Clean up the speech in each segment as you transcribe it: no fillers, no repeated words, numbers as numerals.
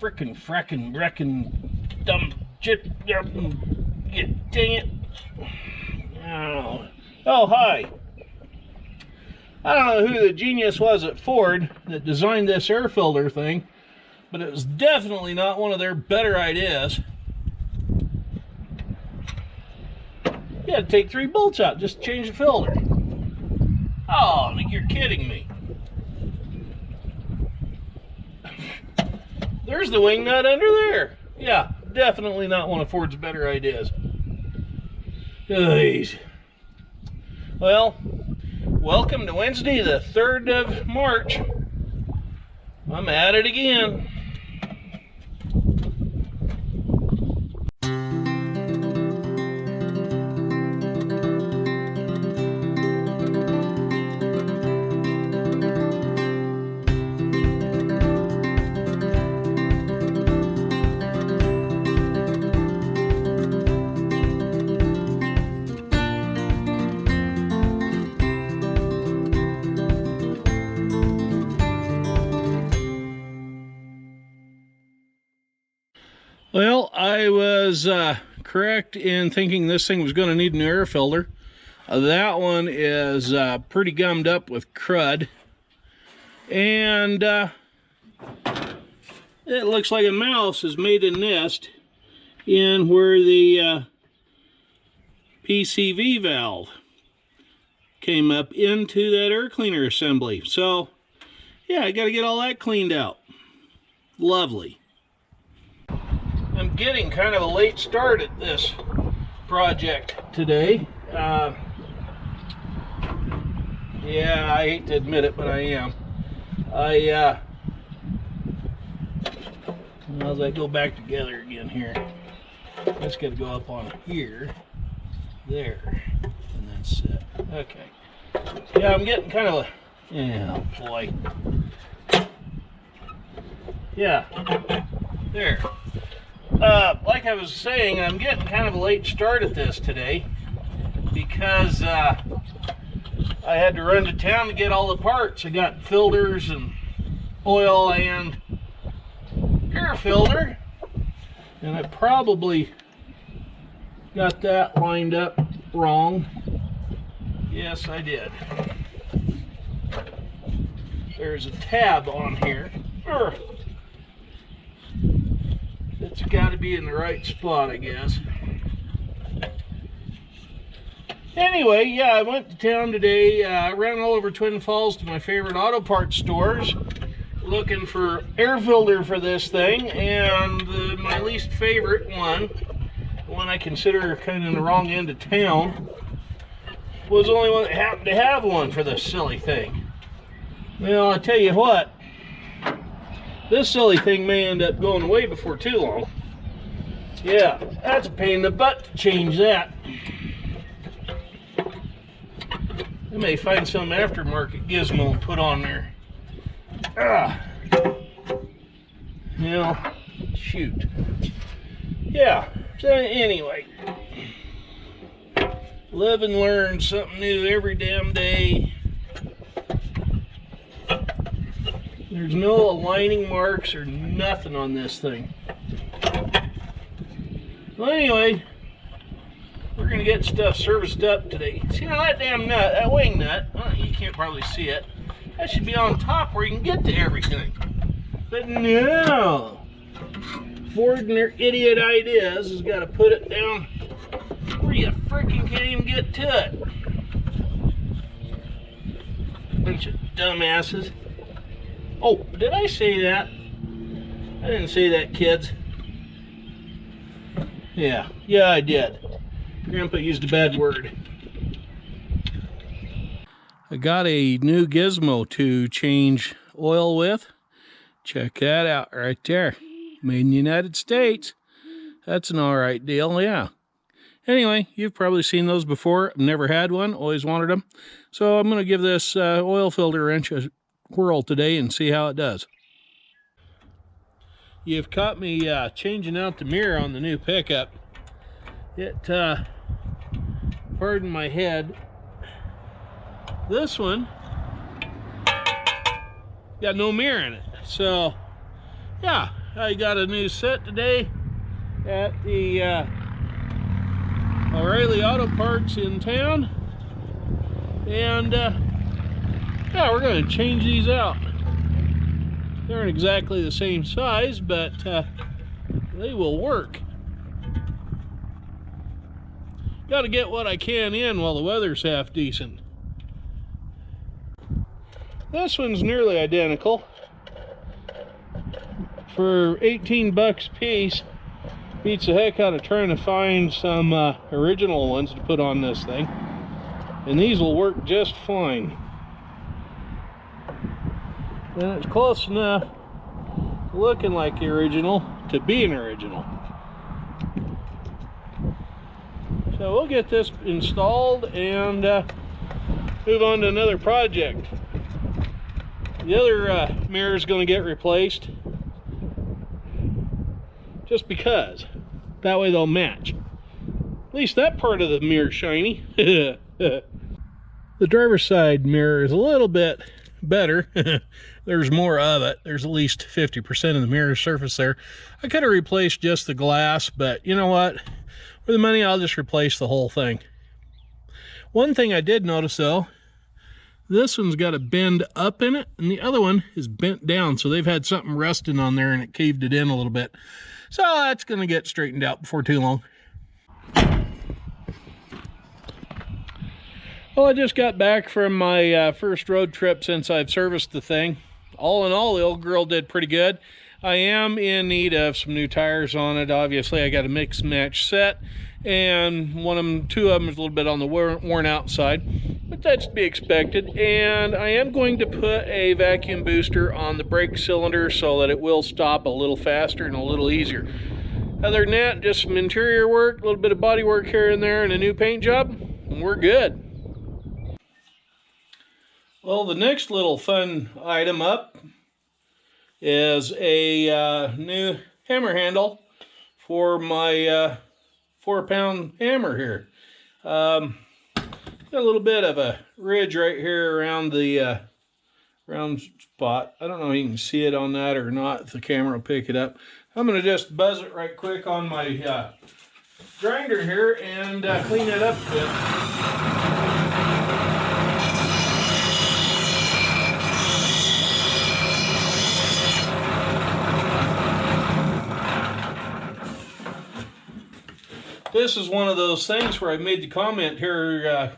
frickin' wrecking dumb jit. Dang it. Oh, hi. I don't know who the genius was at Ford that designed this air filter thing, but it was definitely not one of their better ideas. You had to take 3 bolts out just to change the filter. Oh, you're kidding me. There's the wing nut under there. Yeah, definitely not one of Ford's better ideas. Jeez. Well, welcome to Wednesday, the 3rd of March. I'm at it again. Well, I was correct in thinking this thing was going to need an air filter. That one is pretty gummed up with crud. And it looks like a mouse has made a nest in where the PCV valve came up into that air cleaner assembly. So, yeah, I got to get all that cleaned out. Lovely. I'm getting kind of a late start at this project today. Yeah, I hate to admit it, but I am. As I go back together again here, that's got to go up on here, there, and then sit. Okay. Yeah, I'm getting kind of a, oh boy. Yeah, there. Like I was saying, I'm getting kind of a late start at this today because I had to run to town to get all the parts. I got filters and oil and air filter, and I probably got that lined up wrong. Yes, I did. There's a tab on here. It's got to be in the right spot, I guess. Anyway, yeah, I went to town today. Ran all over Twin Falls to my favorite auto parts stores, looking for air filter for this thing, and my least favorite one, the one I consider kind of in the wrong end of town, was the only one that happened to have one for this silly thing. Well, I tell you what, this silly thing may end up going away before too long. Yeah, that's a pain in the butt to change that. I may find some aftermarket gizmo and put on there. Well, shoot. Yeah, so anyway. Live and learn something new every damn day. There's no aligning marks or nothing on this thing. Well, anyway, we're going to get stuff serviced up today. See now that damn nut, that wing nut, well, you can't probably see it. That should be on top where you can get to everything. But no. Ford and their idiot ideas has got to put it down where you freaking can't even get to it. Bunch of dumbasses. Oh, did I say that? I didn't say that, kids. Yeah, I did. Grandpa used a bad word. I got a new gizmo to change oil with. Check that out right there. Made in the United States. That's an alright deal, yeah. Anyway, you've probably seen those before. Never had one, always wanted them. So I'm going to give this oil filter wrench a whirl today and see how it does. You've caught me changing out the mirror on the new pickup. It, pardon my head, this one got no mirror in it. So, yeah, I got a new set today at the O'Reilly Auto Parts in town, and yeah, we're going to change these out. They aren't exactly the same size, but they will work. Got to get what I can in while the weather's half decent. This one's nearly identical for 18 bucks a piece. Beats the heck out of trying to find some original ones to put on this thing, and these will work just fine. And it's close enough looking like the original to be an original. So we'll get this installed and move on to another project. The other mirror is going to get replaced just because. That way they'll match. At least that part of the mirror is shiny. The driver's side mirror is a little bit better. There's more of it. There's at least 50% of the mirror surface there. I could have replaced just the glass, but you know what? For the money, I'll just replace the whole thing. One thing I did notice though, this one's got a bend up in it, and the other one is bent down, so they've had something resting on there and it caved it in a little bit. So that's going to get straightened out before too long. Well, I just got back from my first road trip since I've serviced the thing. All in all, the old girl did pretty good. I am in need of some new tires on it. Obviously, I got a mix match set, and two of them is a little bit on the worn out side, but that's to be expected. And I am going to put a vacuum booster on the brake cylinder so that it will stop a little faster and a little easier. Other than that, just some interior work, a little bit of body work here and there, and a new paint job, and we're good. Well, the next little fun item up is a new hammer handle for my 4-pound hammer here. Got a little bit of a ridge right here around the round spot. I don't know if you can see it on that or not, if the camera will pick it up. I'm going to just buzz it right quick on my grinder here and clean it up a bit. This is one of those things where I made the comment here a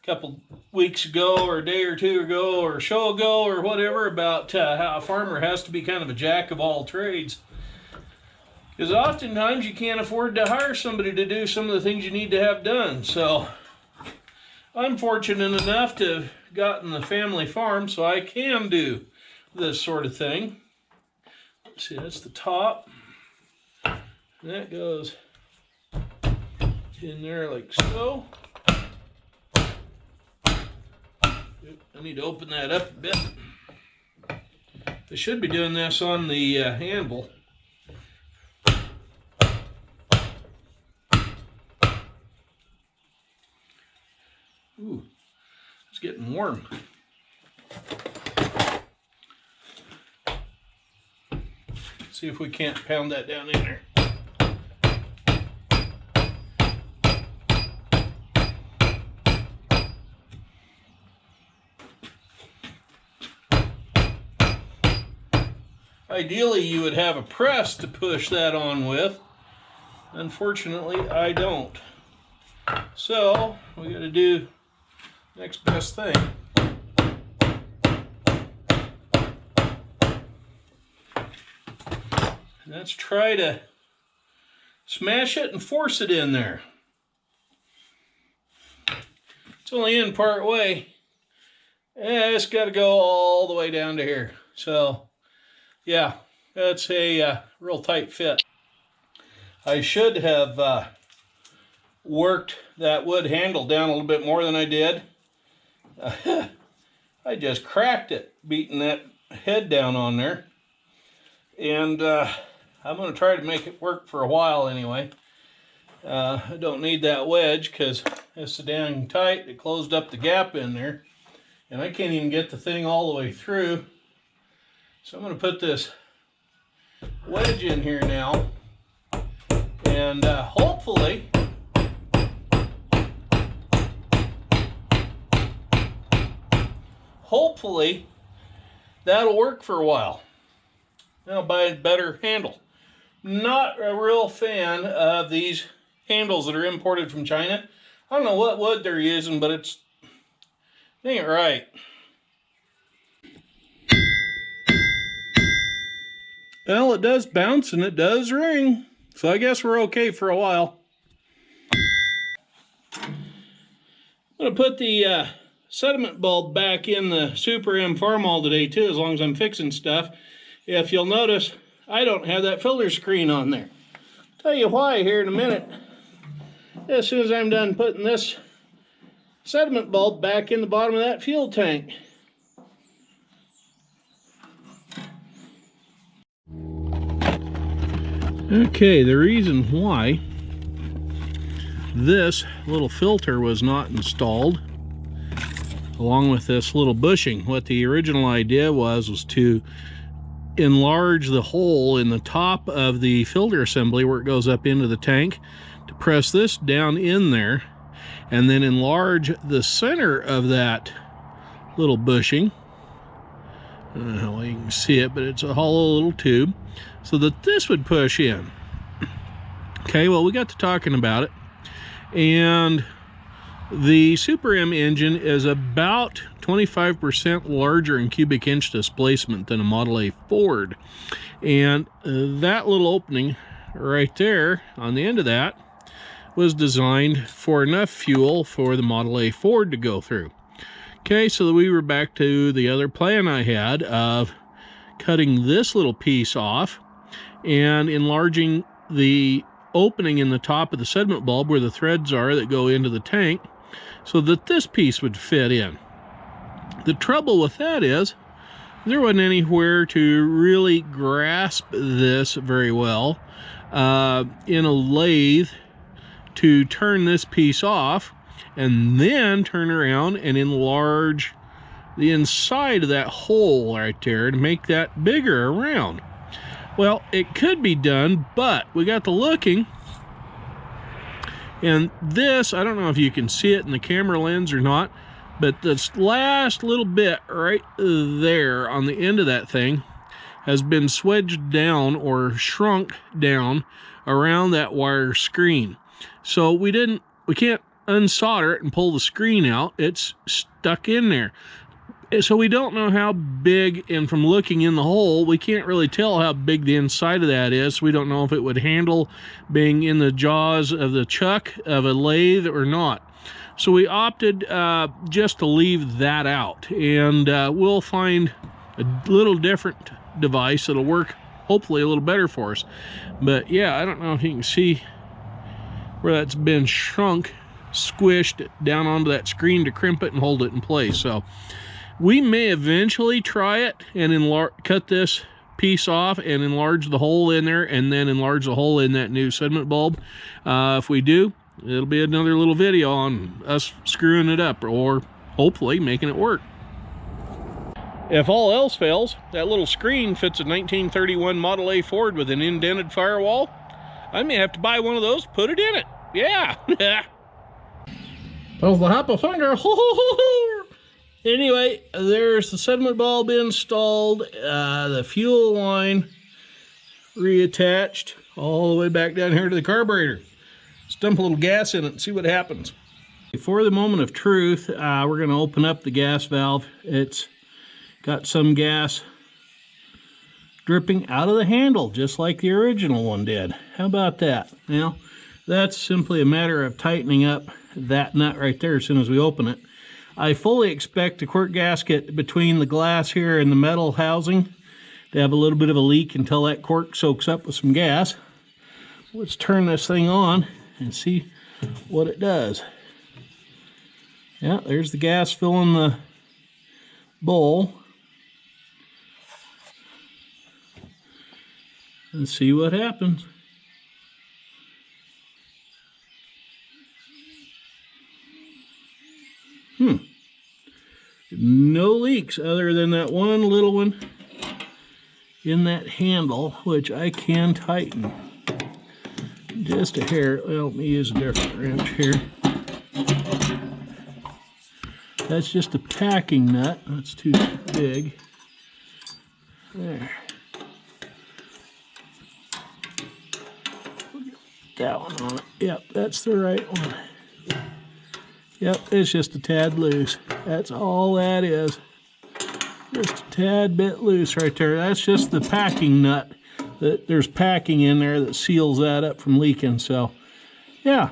couple weeks ago or a day or two ago or a show ago or whatever about how a farmer has to be kind of a jack of all trades. Because oftentimes you can't afford to hire somebody to do some of the things you need to have done. So I'm fortunate enough to have gotten the family farm so I can do this sort of thing. Let's see, that's the top. And that goes in there like so. I need to open that up a bit. I should be doing this on the anvil. Ooh, it's getting warm. See if we can't pound that down in there. Ideally, you would have a press to push that on with. Unfortunately, I don't. So, we got to do next best thing. And that's try to smash it and force it in there. It's only in part way. And it's got to go all the way down to here. So, yeah, that's a real tight fit. I should have worked that wood handle down a little bit more than I did. I just cracked it, beating that head down on there. And I'm going to try to make it work for a while anyway. I don't need that wedge because it's so dang tight. It closed up the gap in there. And I can't even get the thing all the way through. So I'm going to put this wedge in here now, and hopefully that'll work for a while. I'll buy a better handle. Not a real fan of these handles that are imported from China. I don't know what wood they're using, but it ain't right. Well, it does bounce and it does ring, so I guess we're okay for a while. I'm going to put the sediment bulb back in the Super M Farmall today too, as long as I'm fixing stuff. If you'll notice, I don't have that filter screen on there. Tell you why here in a minute. As soon as I'm done putting this sediment bulb back in the bottom of that fuel tank. Okay, the reason why this little filter was not installed, along with this little bushing, what the original idea was to enlarge the hole in the top of the filter assembly where it goes up into the tank, to press this down in there, and then enlarge the center of that little bushing. I don't know how well you can see it, but it's a hollow little tube, so that this would push in. Okay, well, we got to talking about it, and the Super M engine is about 25% larger in cubic inch displacement than a Model A Ford. And that little opening right there on the end of that was designed for enough fuel for the Model A Ford to go through. Okay, so we were back to the other plan I had of cutting this little piece off and enlarging the opening in the top of the sediment bulb where the threads are that go into the tank, so that this piece would fit in. The trouble with that is there wasn't anywhere to really grasp this very well in a lathe to turn this piece off and then turn around and enlarge the inside of that hole right there to make that bigger around. Well, it could be done, but we got to looking, and this, I don't know if you can see it in the camera lens or not, but this last little bit right there on the end of that thing has been swedged down or shrunk down around that wire screen. So we can't unsolder it and pull the screen out. It's stuck in there. So we don't know how big, and from looking in the hole, we can't really tell how big the inside of that is. We don't know if it would handle being in the jaws of the chuck of a lathe or not. So we opted just to leave that out, and we'll find a little different device that'll work hopefully a little better for us. But yeah, I don't know if you can see where that's been shrunk, squished down onto that screen to crimp it and hold it in place. So we may eventually try it and cut this piece off and enlarge the hole in there, and then enlarge the hole in that new sediment bulb. If we do, it'll be another little video on us screwing it up, or hopefully making it work. If all else fails, that little screen fits a 1931 Model A Ford with an indented firewall. I may have to buy one of those, put it in it. Yeah. Well, the hop of thunder. Anyway, there's the sediment bulb installed, the fuel line reattached all the way back down here to the carburetor. Let's dump a little gas in it and see what happens. For the moment of truth, we're going to open up the gas valve. It's got some gas dripping out of the handle, just like the original one did. How about that? Now, that's simply a matter of tightening up that nut right there as soon as we open it. I fully expect the cork gasket between the glass here and the metal housing to have a little bit of a leak until that cork soaks up with some gas. Let's turn this thing on and see what it does. Yeah, there's the gas filling the bowl. And see what happens. No leaks other than that one little one in that handle, which I can tighten just a hair. Well, let me use a different wrench here. That's just a packing nut. That's too big. There. That one on it. Yep, that's the right one. Yep, it's just a tad loose. That's all that is. Just a tad bit loose right there. That's just the packing nut. There's packing in there that seals that up from leaking. So, yeah,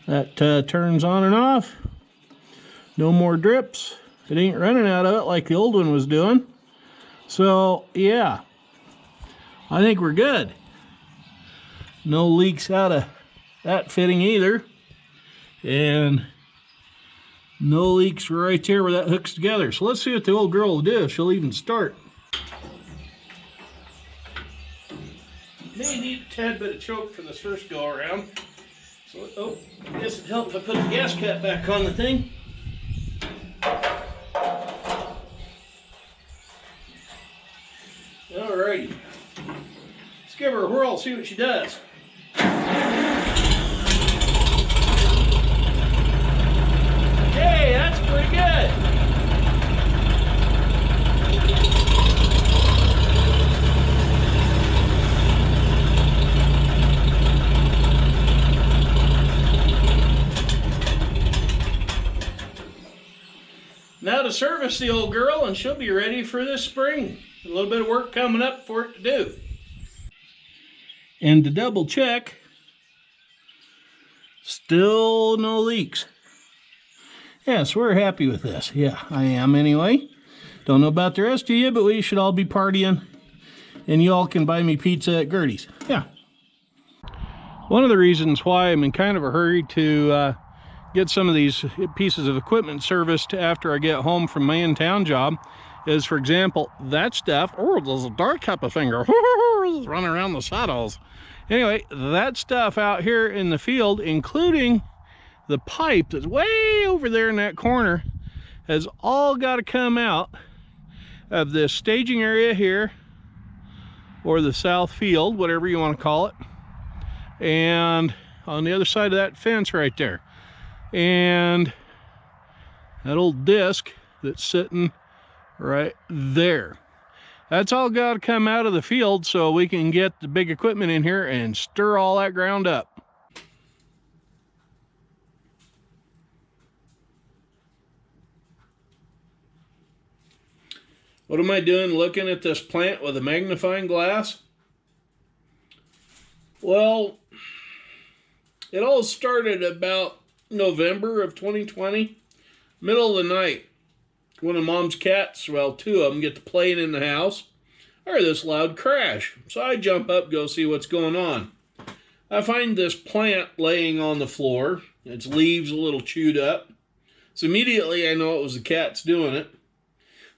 that turns on and off. No more drips. It ain't running out of it like the old one was doing. So, yeah, I think we're good. No leaks out of that fitting either. And no leaks right there where that hooks together. So let's see what the old girl will do, if she'll even start. May need a tad bit of choke for this first go around. So, oh, I guess it helped if I put the gas cap back on the thing. Alrighty. Let's give her a whirl, see what she does. Hey, that's pretty good. Now to service the old girl, and she'll be ready for this spring. A little bit of work coming up for it to do. And to double check, still no leaks. Yeah, so we're happy with this. Yeah, I am anyway. Don't know about the rest of you, but we should all be partying. And you all can buy me pizza at Gertie's. Yeah. One of the reasons why I'm in kind of a hurry to get some of these pieces of equipment serviced after I get home from my in-town job is, for example, that stuff. Oh, there's a dark cup of finger running around the saddles. Anyway, that stuff out here in the field, including the pipe that's way over there in that corner, has all got to come out of this staging area here, or the south field, whatever you want to call it, and on the other side of that fence right there. And that old disc that's sitting right there, that's all got to come out of the field so we can get the big equipment in here and stir all that ground up. What am I doing looking at this plant with a magnifying glass? Well, it all started about November of 2020, middle of the night. One of Mom's cats, well, two of them, get to playing in the house. I heard this loud crash, so I jump up, go see what's going on. I find this plant laying on the floor. Its leaves a little chewed up. So immediately I know it was the cats doing it.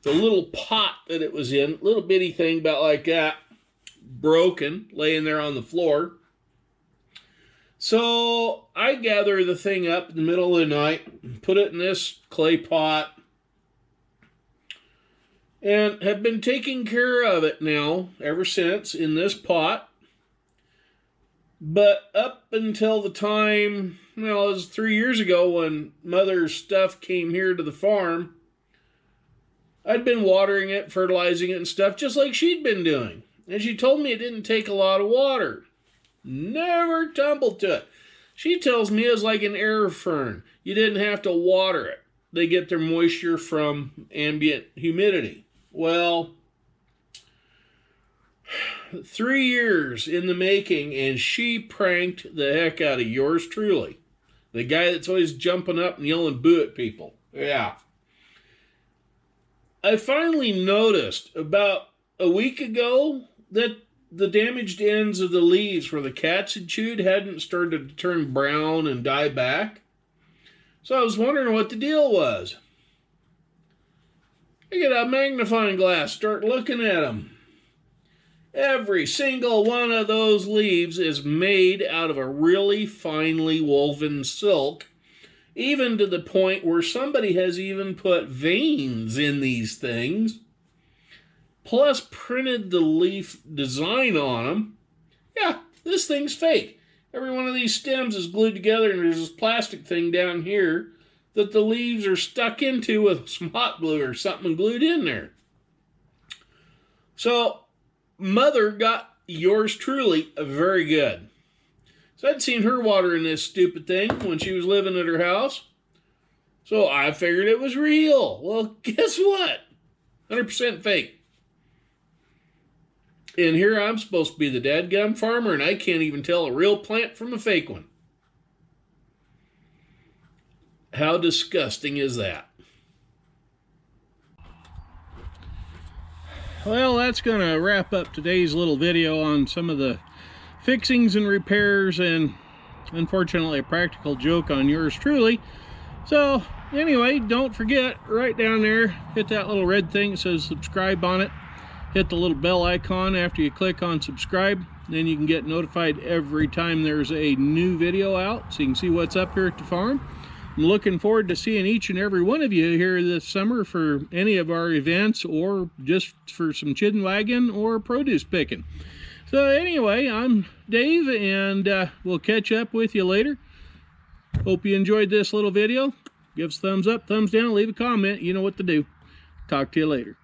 The little pot that it was in, little bitty thing about like that, broken, laying there on the floor. So I gather the thing up in the middle of the night, put it in this clay pot, and have been taking care of it now ever since in this pot. But up until the time, well, it was 3 years ago when Mother's stuff came here to the farm, I'd been watering it, fertilizing it and stuff, just like she'd been doing. And she told me it didn't take a lot of water. Never tumbled to it. She tells me it's like an air fern. You didn't have to water it. They get their moisture from ambient humidity. Well, 3 years in the making, and she pranked the heck out of yours truly. The guy that's always jumping up and yelling boo at people. Yeah. I finally noticed about a week ago that the damaged ends of the leaves where the cats had chewed hadn't started to turn brown and die back. So I was wondering what the deal was. I get a magnifying glass, start looking at them. Every single one of those leaves is made out of a really finely woven silk, even to the point where somebody has even put veins in these things plus printed the leaf design on them. Yeah, this thing's fake. Every one of these stems is glued together, and there's this plastic thing down here that the leaves are stuck into with some hot glue or something glued in there. So, Mother got yours truly very good. So I'd seen her watering this stupid thing when she was living at her house. So I figured it was real. Well, guess what? 100% fake. And here I'm supposed to be the dadgum farmer, and I can't even tell a real plant from a fake one. How disgusting is that? Well, that's going to wrap up today's little video on some of the fixings and repairs, and unfortunately a practical joke on yours truly. So anyway, don't forget, right down there, hit that little red thing that says subscribe on it. Hit the little bell icon after you click on subscribe. Then you can get notified every time there's a new video out, so you can see what's up here at the farm. I'm looking forward to seeing each and every one of you here this summer for any of our events, or just for some chicken wagon or produce picking. So anyway, I'm Dave, and we'll catch up with you later. Hope you enjoyed this little video. Give us a thumbs up, thumbs down, leave a comment. You know what to do. Talk to you later.